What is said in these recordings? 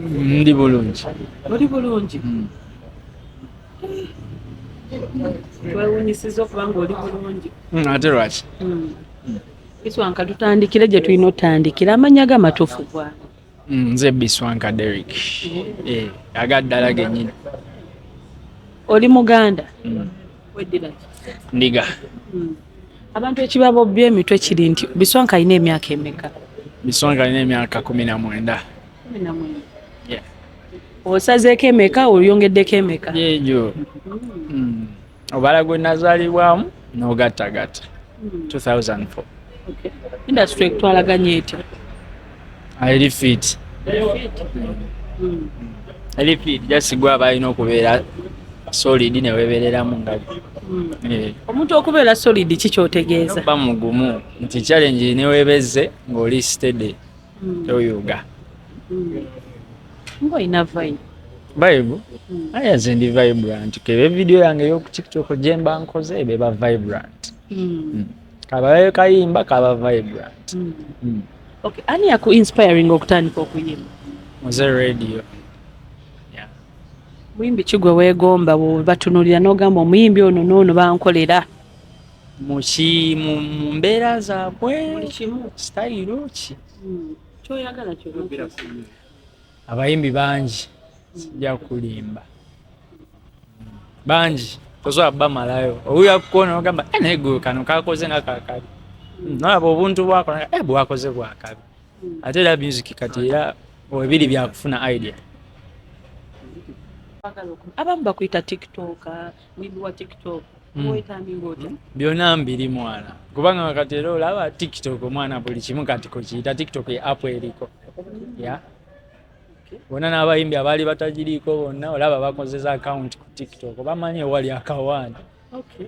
Ndi bulungi. Oli bulungi. Twewunyisiza okuba ng'oli bulungi. Ate lwaki? Biswanka tutandikire gye tulina otandikira amannya g'amatuufu gwange. Nze Biswanka Derek. Agaddala gennyini. Oli Muganda? Weddira ki? Ndiga. Abantu ekibabobbya emitwe kiri nti Biswanka alina emyaka emeka? Biswanka alina emyaka 19. 19. Osazeeko emeka oyongeddeko emeka? Yeejo. Obala gwe nazaalibwamu n'ogattagatta. 2004. Okay. Industry ekutwalaganye etya? Eri fit. Eri fit jasigwa abalina okubeera solid ne weebereramu nga omuntu okubeera solid kikyotegeeza? Ba mugumu nti challenge ne Yewezze ng'oli steady toyuga. Ng'olina vibe? Vibe? Nze ndi vibrant. Kebe video yange y'oku TikTok gye mba nkoze beba vibrant. Kaba kayimba kaba vibrant. Okay, ani yaku inspiring okutandika okuyimba? Muze radio. Yeah. Muyimbi kigwe weegomba batunulira n'ogamba omuyimbi ono n'ono bankolera? Mu mbeera zaabwe style ki? Kyoyagala kyonna. Abayimbi bangi sijja kulimba. Bangi tosobola bamalayo. Owuya kukoona ogamba nego kano kakoze nga kakali. Nolaba obuntu bwako bwakoze bwakabi. Ate era music kati era webiri byakufuna idea. Abamu bakuyita TikTok, mwibi wa TikTok. Byonna mbiri mwana. Kubanga kati era olaba TikTok omwana buli kimu kati ko kiyita TikTok app eriko. Yeah. Bonna n'abayimbi abaali batagiriko bonna olaba bakozesa account ku TikTok. Bamanyi ewali akawaani. Okay.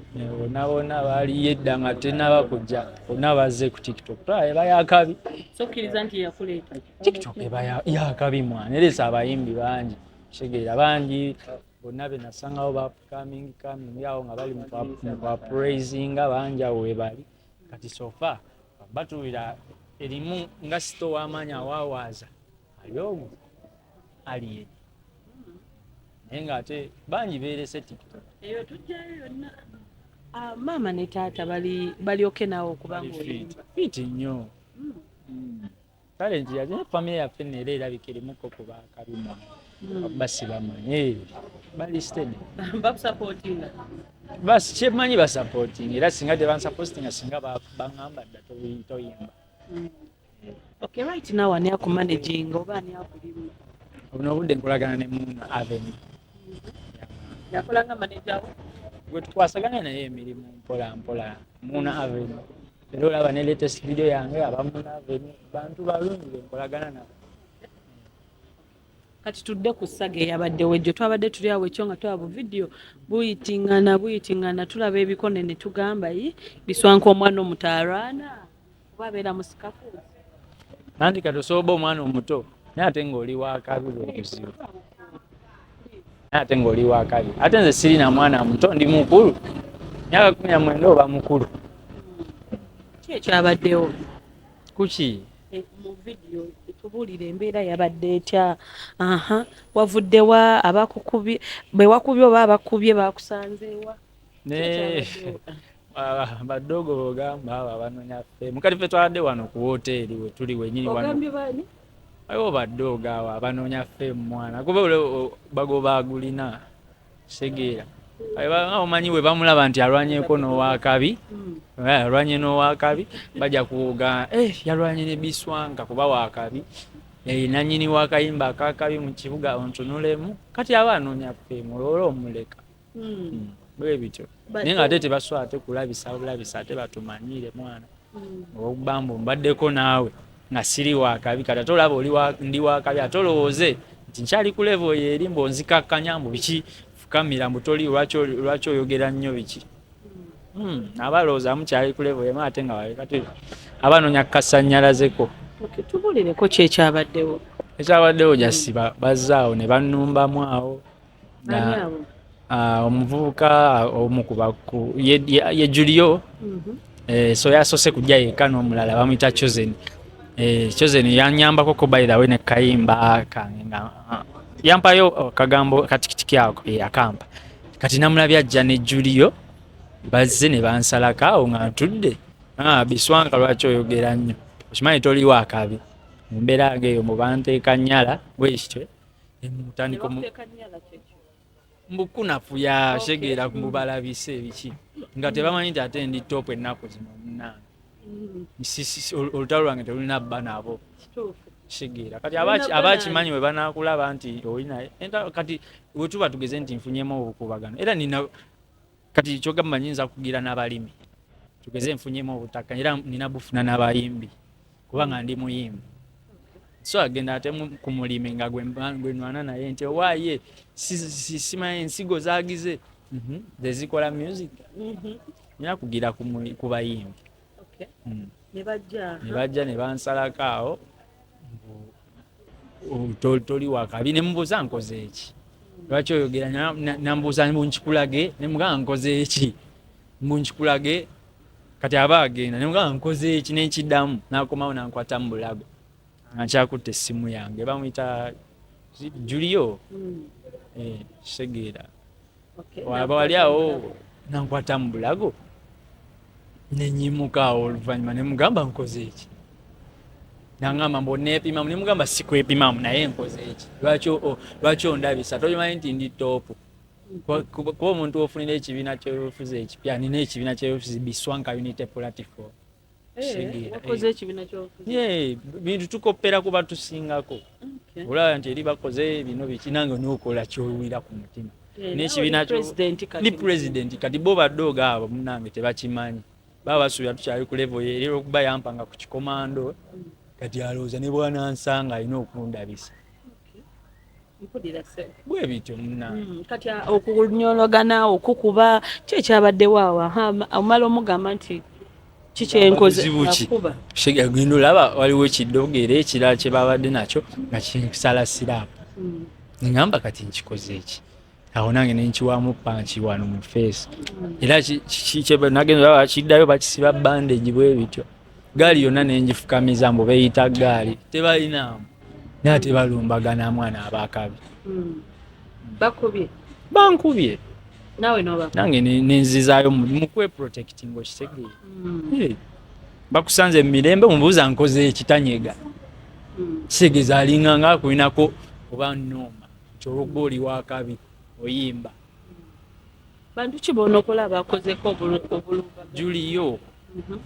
Bonna baali yedda nga tennaba kujja. Bonna bazze ku TikTok. Eba yakabi. Sokkiriza nti yakuleeta. TikTok eba yakabi mwana. Eresa abayimbi bangi. Shegeera bangi. Bonna be nasangawo ba coming yawo nga bali mu praising bangi awo webali. Kati sofa batuwira erimu nga sito w'amaanyi awaawaza. Ayogo. Aliye. Nenga ate bangi beerese TikTok. Eyo tujjayo yonna. Maama ne taata bali okay nawo okuba ng'oli fit nnyo. Talent yaje family yaffe nera erabika erimuko kuba akabi mwana. Basi bamanyi bali steady. Bakusupportinga? Basi kyemanyi basupporting era singa tebansupportinga singa baŋŋamba dda toyimba. Okay, right now ani akumanaging oba ani akulimu? Buno obudde nkolagana ne Muna Avenue. Yakolanga manager wo? Gwe tukwasaganya naye emirimu mpola mpola Muna Avenue. Era olaba ne latest video yange aba Muna Avenue bantu balungi benkolagana nabo. Kati tudde ku ssaga eyabaddewo ejjo twabadde tuli awo ekyo nga twaba video buyitingana tulaba ebikone ne tugamba Biswanka omwana omutaarwana oba abeera musikafu. Nanti kati osobola omwana omuto naye ate ng'oli wakabi bwebuzibu. Ate ng'oli wakabi. Ate nze sirina mwana muto ndi mukulu. Myaka 19 oba mukulu. Ki ekyabaddewo? Kuki? Mu video tubuulira embeera yabadde etya? Wavuddewa abakukubye bwe wakubye oba abakubye bakusanzeewa? Badogo bogamba abo abanoonya ffe. Mukati ffe twaladde wano ku woteeri we tuli wenyini wano. Ogambye baani? Ayo badogo abo abanoonya ffe mwana. Kuba bagoba agulina segeera. Omanyi we bamulaba nti alwanyeeko n'owakabi. Alwanye n'owakabi bajja kuwoga yalwanye ne Biswanka kuba wakabi. Nannyini wakayimba akakabi mu kibuga ontunulemu. Kati aba anoonya ffe muloola omuleka. Bwe bityo. Naye nga ate tebaswala ate kulabisa ate batumanyire mwana. Okugamba mbaddeko naawe nga siri wakabi kati ate olaba ndi wakabi ate olowooze nti nkyali ku level yeri mbonzikakkanya mbu biki fukamira mbutoli lwaki oyogera nnyo biki. Abalowooza mukyali ku level yemu ate nga kati abanoonya kukasannyalazeko. Tubuulireko ki ekyabaddewo? Ekyabaddewo jasi bazzaawo ne bannumbamu awo. Omuvubuka omukuba ye Julio so yasose kujja yeka n'omulala bamuyita Chosen Kyoze ne yanyambako ko by the way ne kayimba kange nga yampayo kagambo katikitiki ako akampa kati namulabya ajja ne Julio bazze ne bansalaka awo nga ntudde Biswanka lwaki oyogera nnyo okimanyi toli wakabi mu mbeera ngeeyo mu banteeka nnyala bwekityo emutandiko mbukunafu ya shegeera mubalabise ebiki nga tebamanyi nti ate ndi top ennaku zino munnange olutalo lwange telulina bba nabo shegeera kati abakimanyi bwe banakulaba nti olina kati wetuba tugeze nti nfunyemu obukubagano era nina kati kyogamba nyinza kugira n'abalimi tugeze nfunyemu obutaka era nina bufuna n'abayimbi kubanga ndi muyimbi so agenda ate ku mulimi nga gwenwana naye nti owaaye simanyi ensigo zagize zezikola music nina kugira ku bayimbi ne bajja ne bansalako awo toli wakabi ne mubuuza nkoze eki lwaki oyogera nambuuza mbunkikulage ne mugamba nkoze eki mbunkikulage kati aba agenda ne mugamba nkoze eki nenkiddamu nakomawo nankwata mu bulago nkyakutte essimu yange bamuyita Julio Segeera waba wali awo nankwata mu bulago nenyimuka awo oluvannyuma ne mugamba nkoze eki nangamba mboneepimamu ne mugamba sikwepimamu naye nkoze eki lwaki ondabisa tomanyi nti ndi toopu kuba omuntu ofunira ekibiina kyebufuzi ekipya nina ekibiina kyebufuzi Biswanka Unity Platform bintu tukopera kuba tusingako olaba nti eri bakoze bino biki nange nokola kyowira ku mutima n'ekibiina ni president kati bo badooga abo munange tebakimanyi baba basuubira tukyali ku level eri okuba yampanga ku kikomando kati alowooza ne bwanansanga alina okundabisa bwe bityo munange kati okunyologana okukuba kyekyabaddewo awo omala omugamba nti kikyenkoze akuba genda olaba waliwo ekiddogo era ekirala kye babadde nakyo nga kinsala siraapu ngamba kati nkikoze eki awo nange nenkiwamu panki wano mu feesi era nagenda olaba kiddayo bakisiba bandage bwe bityo gaali yonna nenjifukamiza mbu beyita gaali tebalinaamu naye tebalumbagana mwana abakabi bankubye nawe noba nange nenzizaayo mu kweprotecting okitegeere bakusanze mu mirembe mubuuza nkoze ekitanyega kitegeeza alinga nga akulinako oba nnooma kyolwokuba oli wakabi oyimba bantu kiboona okulaba akozeko obulumba Julio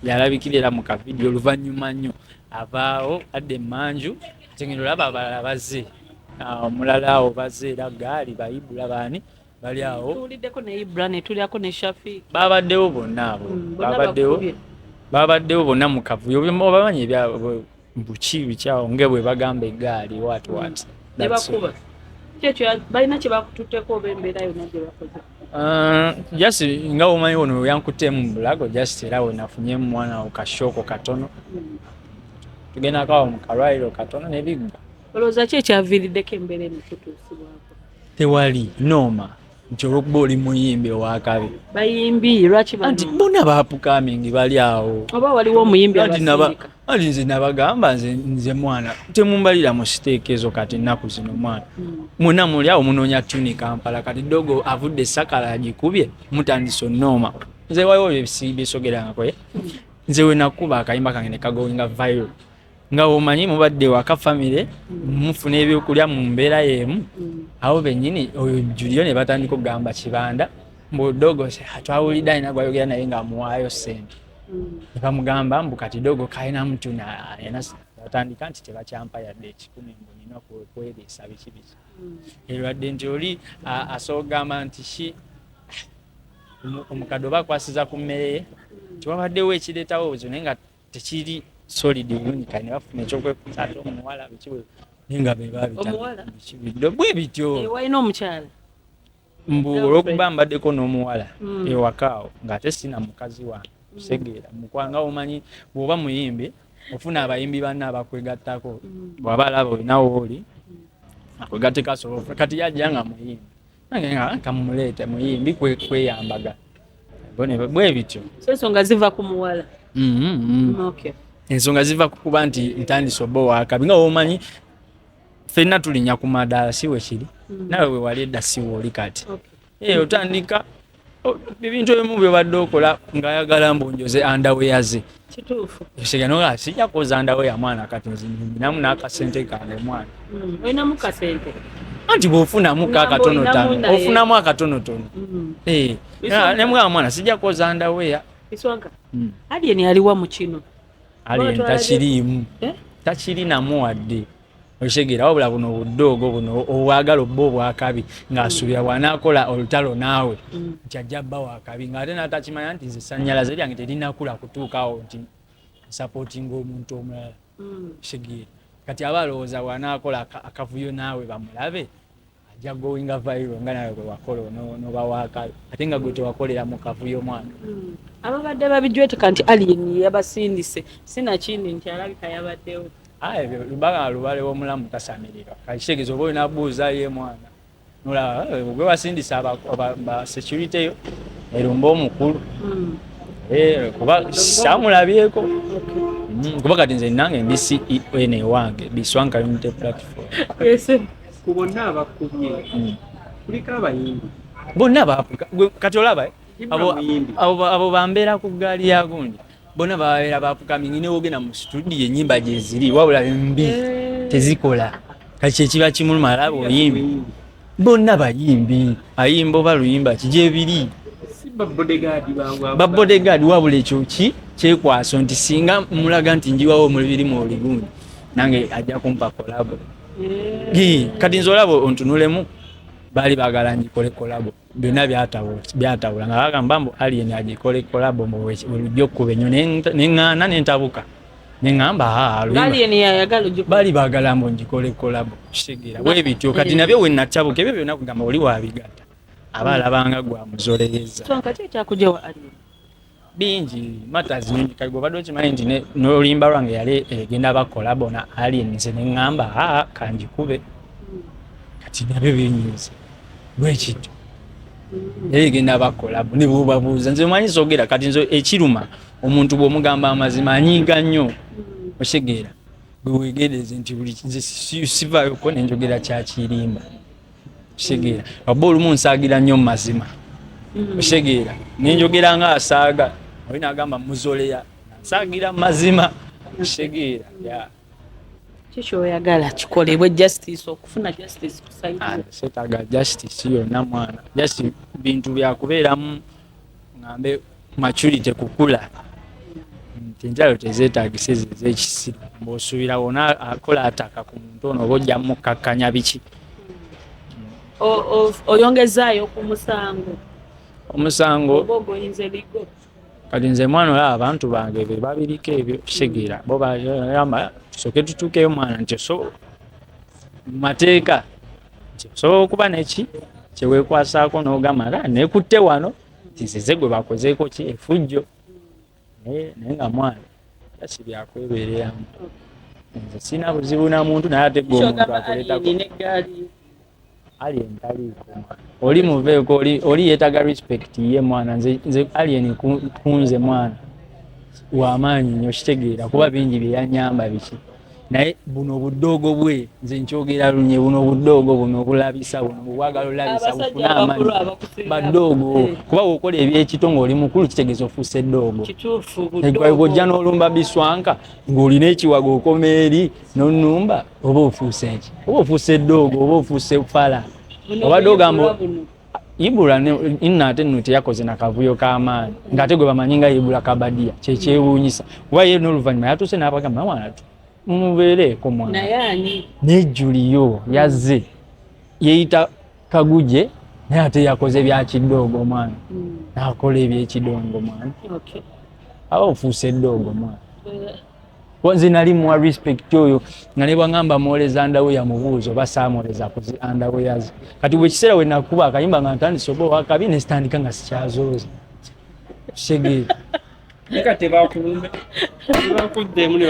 yalabikirira mu kavidiyo oluvannyuma nnyo avaawo adde emanju tengendo olaba abalala bazze omulala awo bazze era gaali bayibula baani bali awo tuliddeko ne Ibra ne tulyako ne Shafi babaddewo bonna abo babaddewo bonna mu kavuyo obamanyi buki bikyawo nge bwe bagamba egaali what ne bakuba kyekyo balina kye bakututteko oba embeera yonna gye bakoze just nga omanyi ono yankutemu mu bulago just era we nafunyemu mwana kashoko katono tugenda kawo mu kalwaliro katono nebigga olowooza ki ekyaviiriddeko embeera emikutuusibwako tewali nooma nti olwokuba oli muyimbi owakabi bayimbi lwaki anti bonna baapukamingi bali awo oba waliwo omuyimbi abasirika anti nze nabagamba nze mwana temumbalira mu siteekezo kati nnaku zino mwana mwonna muli awo munoonya tuni Kampala kati dogo avudde Sakala agikubye mutandise onnooma nze waliwo bisogerangako nze we nakuba akayimba kange ne kagowinga viral nga omanyi mubadde waka family mufuna ebyokulya mu mbeera y'emu awo bennyini oyo Julio ne batandika okugamba kibanda mbudogo twawulidde alina gwayogera naye nga amuwaayo ssente ne bamugamba mbu kati dogo kalina mutuna batandika nti tebakyampa yadde ekikumi mbu nina kweriisa biki erwadde nti oli asoogamba nti omukadde oba akwasiza ku mmere ye tiwabaddewo ekireetawo obuziro naye nga tekiri solid unika ne bafuna ekyokwekusa ate omuwala bikiwe nenga bebabita bwe bityo walina omukyala mbu olwokuba mbaddeko n'omuwala ewakaawo ng'ate sina mukazi wange kusegeera mukwanga omanyi bw'oba muyimbi ofuna abayimbi banna abakwegattako bw'abalaba olinawo oli akwegatte kasobola kati yajja nga muyimbi nange nga kamuleete muyimbi kweyambaga bwe bityo so ensonga ziva ku muwala okay ensonga ziva kukuba nti ntandise oba owakabi nga womanyi ffenna tulinya ku madaala si wekiri nawe we wali edda si wooli kati otandika ebintu ebimu byobadde okola ng'ayagala mbunjoze andaweya ze kituufu siganoga sijja koza andaweya mwana kati nzinamu n'akasente kange mwana olinamu kasente anti bw'ofunamu kakatonotono ofunamu akatonotono ne mugamba mwana sijja koza andaweya Biswanka Alien yaliwa mu kino Alien takiriimu takirinamu wadde okitegera wabula buno obuddoogo buno obwagala obba obwakabi ng'asuubira bw'anaakola olutalo naawe nti ajja bba wakabi ng'ate n'atakimanya nti nze sannyalaze lyange terinakula kutuukaawo nti nsapootinga omuntu omulala kitegera kati aba alowooza bw'anaakola akavuyo naawe bamulabe ajja gowinga vairo nga nawe bwe wakola n'oba wakabi ate nga gwe tewakolera mu kavuyo mwana ababadde babijweteka nti Alien yabasindise sinakindi nti alabika yabaddewo lubaga lubale w'omulamu tasamirira kakitegeeza oba olina buuza ye mwana nolaba gwe wasindisa ba security eyo erumba omukulu kuba samulabyeko kuba kati nze nange ndi CEO ewange Biswanka Unity Platform ku bonna abakubye kuliko abayimbi bonna bapuka kati olaba abo bambeera ku ggaali ya gundi bona babeera bapukamingi neogenda mu studio enyimba gye ziri wabula mbi tezikola kati ekiba kimuluma alaba oyimbi bonna bayimbi ayimba oba luyimba kijebiri babodegaadi wabula ekyo kyekwaso nti singa mulaga nti njiwawo omulibiri mu oligundi nange ajja kumpa kolabo kati nze olaba ontunulemu baali baagala njikole kolabo byonna byatawula nga bagamba mbu Alien agikole kolabo olujja okkuba ennyo neŋŋaana nentabuka neŋŋamba baali baagala mbu njikole kolabo kitegeera bwe bityo kati nabyo we natabuka ebyo byonna kugamba oli wabigatta aba alabanga gwamuzolereza bingi matters nyingi kali bw'obadde okimanyi nti n'oluyimba lwange yali egenda bakolabo na Alien nze neŋŋamba kanjikube kati nabyo binyiiza bwekityo egenda bakolabo ne bwobabuuza nze mwanyi sogera kati nze ekiruma omuntu bw'omugamba amazima anyiiga nnyo okitegera bwe weegereze nti buli nze sivayoko nenjogera kyakirimba okitegera wabba olumu nsaagira nnyo mu mazima okitegera nenjogera nga asaaga olina agamba muzoleya nsaagira mu mazima okitegera kikyoyagala kikolebwe justice okufuna justice kusaidia setaga justice yonna mwana just bintu byakubeeramu ngambe maturity kukula enjalo tezeetagisa ez'ekisiru ng'osuubira wona akola ataka ku muntu ono oba ojja mukakkanya biki oyongezaayo ku omusango oba ogoyinza ebigo kati nze mwana olaba abantu bange be babiriko ebyo kitegeera bo bagamba tusooke tutuukeyo mwana nti mu mateeka nti osobola okuba neki kyewekwasaako n'ogamba neekutte wano nti nsize gwe bakozeeko ki efujjo naye nga mwana si byakwebeereramu nze sina buzibu na muntu naye ate gwe omuntu akuleetako Alien taliiko oli muveeko oli yeetaga respect ye mwana nze Alien kunze mwana w'amaanyi nnyo kitegeera kuba bingi bye yanyamba biki naye buno obuddoogo bwe nze nkyogera lunye buno obuddoogo buno obulabisa buno bwagala olabisa bufuna amaanyi baddoogo kuba bw'okola ebyekito ng'oli mukulu kitegeeza ofuuse eddoogo bw'ojja n'olumba Biswanka ng'olina ekiwago okoma eri n'onnumba oba ofuuse eki oba ofuuse eddoogo oba ofuuse fala obadde ogamba Ibula inna ate nno teyakoze na kavuyo k'amaanyi ng'ate gwe bamanyi nga Ibula Kabadia kyekyewuunyisa kuba ye n'oluvannyuma yatuuse n'abagamba mwana mumubeereko mwana ne Juliyo yazze yeeyita Kaguje naye ate yakoze bya kiddoogo mwana n'akola ebyekidongo mwana aba ofuuse eddoogo mwana nze nali muwa respect oyo nga ne bwangamba mwoleza ndaweya mubuuzo oba saamwoleza kuzi andaweyaze kati bwe kiseera we nakuba akayimba nga ntandise oba owakabi ne sitandika nga sikyazooza kisegeera tebakuddemu ne